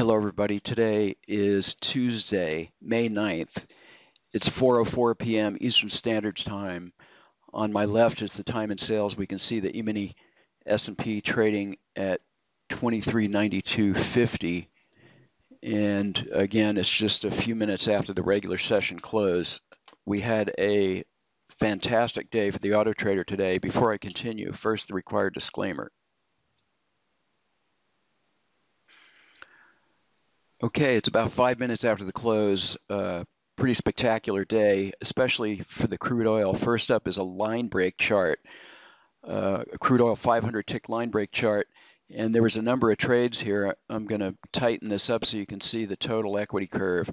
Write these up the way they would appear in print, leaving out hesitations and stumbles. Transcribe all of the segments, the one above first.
Hello everybody, today is Tuesday, May 9th. It's 4:04 p.m. Eastern Standard Time. On my left is the time and sales. We can see the E-mini S&P trading at 2392.50. And again, it's just a few minutes after the regular session close. We had a fantastic day for the auto trader today. Before I continue, first the required disclaimer. Okay, it's about 5 minutes after the close. Pretty spectacular day, especially for the crude oil. First up is a line break chart, a crude oil 500 tick line break chart. And there was a number of trades here. I'm going to tighten this up so you can see the total equity curve.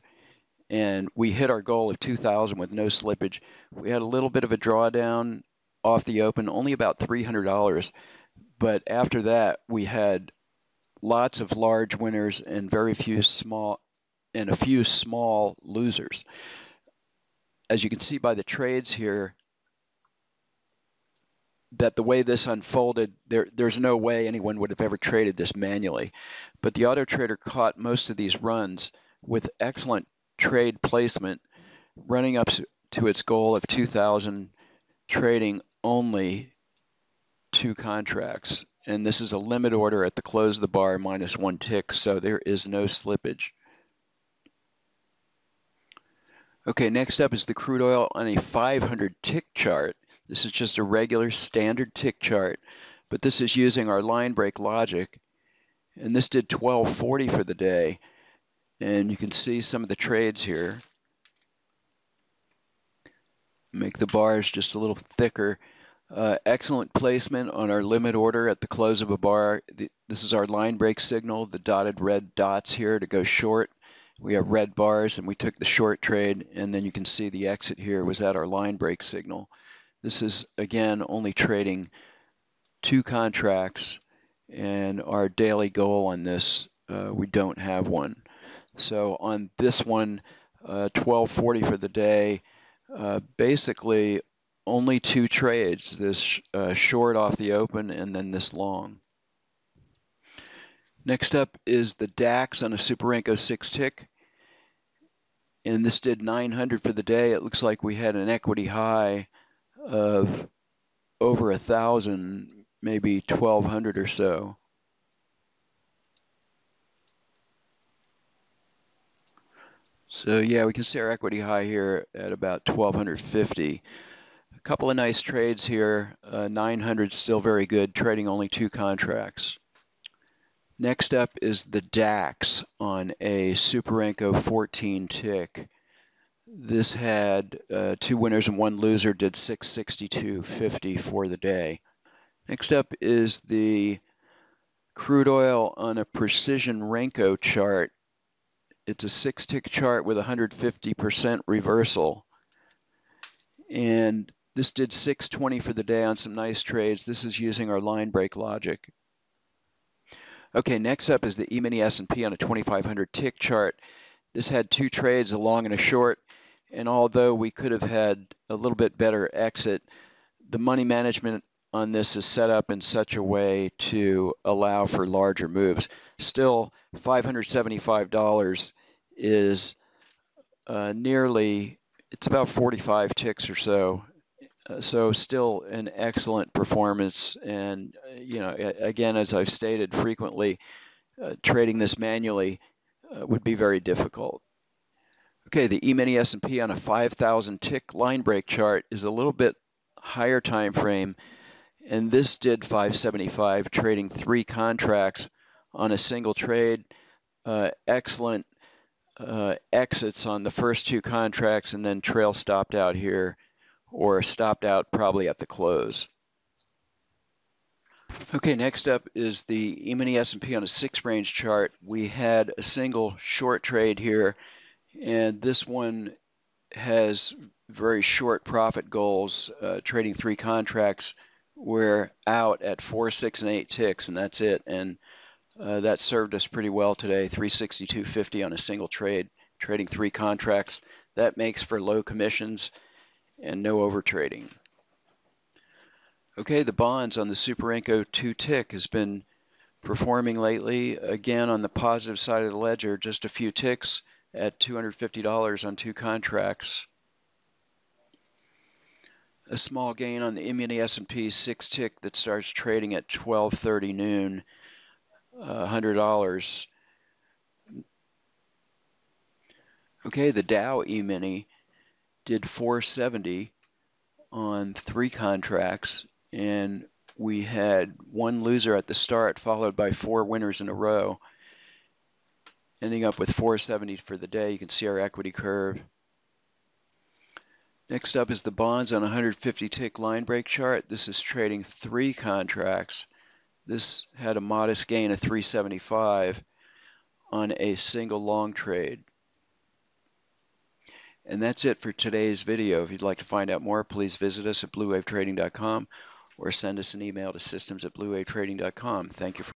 And we hit our goal of 2,000 with no slippage. We had a little bit of a drawdown off the open, only about $300. But after that, we had lots of large winners and a few small losers. As you can see by the trades here, that the way this unfolded, there's no way anyone would have ever traded this manually. But the auto trader caught most of these runs with excellent trade placement, running up to its goal of 2,000, trading only 2 contracts. And this is a limit order at the close of the bar, -1 tick, so there is no slippage. Okay, next up is the crude oil on a 500 tick chart. This is just a regular standard tick chart, but this is using our line break logic. And this did 1240 for the day. And you can see some of the trades here. Make the bars just a little thicker. Excellent placement on our limit order at the close of a bar. This is our line break signal, the dotted red dots here to go short. We have red bars and we took the short trade, and then you can see the exit here was at our line break signal. This is, again, only trading 2 contracts, and our daily goal on this, we don't have one. So on this one, 1240 for the day, basically only 2 trades, this short off the open and then this long. Next up is the DAX on a Superenco 6 tick. And this did 900 for the day. It looks like we had an equity high of over 1,000, maybe 1,200 or so. So yeah, we can see our equity high here at about 1,250. A couple of nice trades here. 900 still very good, trading only 2 contracts. Next up is the DAX on a Superenco 14 tick. This had 2 winners and 1 loser, did 662.50 for the day. Next up is the crude oil on a Precision Renko chart. It's a 6-tick chart with 150% reversal. And this did 620 for the day on some nice trades. This is using our line break logic. Okay, next up is the E-mini S&P on a 2,500 tick chart. This had 2 trades, a long and a short. And although we could have had a little bit better exit, the money management on this is set up in such a way to allow for larger moves. Still, $575 is it's about 45 ticks or so. So still an excellent performance. And, you know, again, as I've stated frequently, trading this manually would be very difficult. Okay, the E-mini S&P on a 5,000 tick line break chart is a little bit higher time frame, and this did 575, trading 3 contracts on a single trade. Excellent exits on the first 2 contracts, and then trail stopped out here, or stopped out probably at the close. Okay, next up is the E-mini S&P on a 6-range chart. We had a single short trade here, and this one has very short profit goals, trading 3 contracts. We're out at 4, 6, and 8 ticks, and that's it. And that served us pretty well today, 362.50 on a single trade, trading 3 contracts. That makes for low commissions and no overtrading. Okay, the bonds on the Superenco 2 tick has been performing lately. Again, on the positive side of the ledger, just a few ticks at $250 on 2 contracts. A small gain on the mini S&P 6 tick that starts trading at 12:30 noon, $100. Okay, the Dow E-mini did 470 on 3 contracts, and we had 1 loser at the start, followed by 4 winners in a row, ending up with 470 for the day. You can see our equity curve. Next up is the bonds on a 150 tick line break chart. This is trading 3 contracts. This had a modest gain of 375 on a single long trade. And that's it for today's video. If you'd like to find out more, please visit us at bluewavetrading.com or send us an email to systems@bluewavetrading.com. Thank you for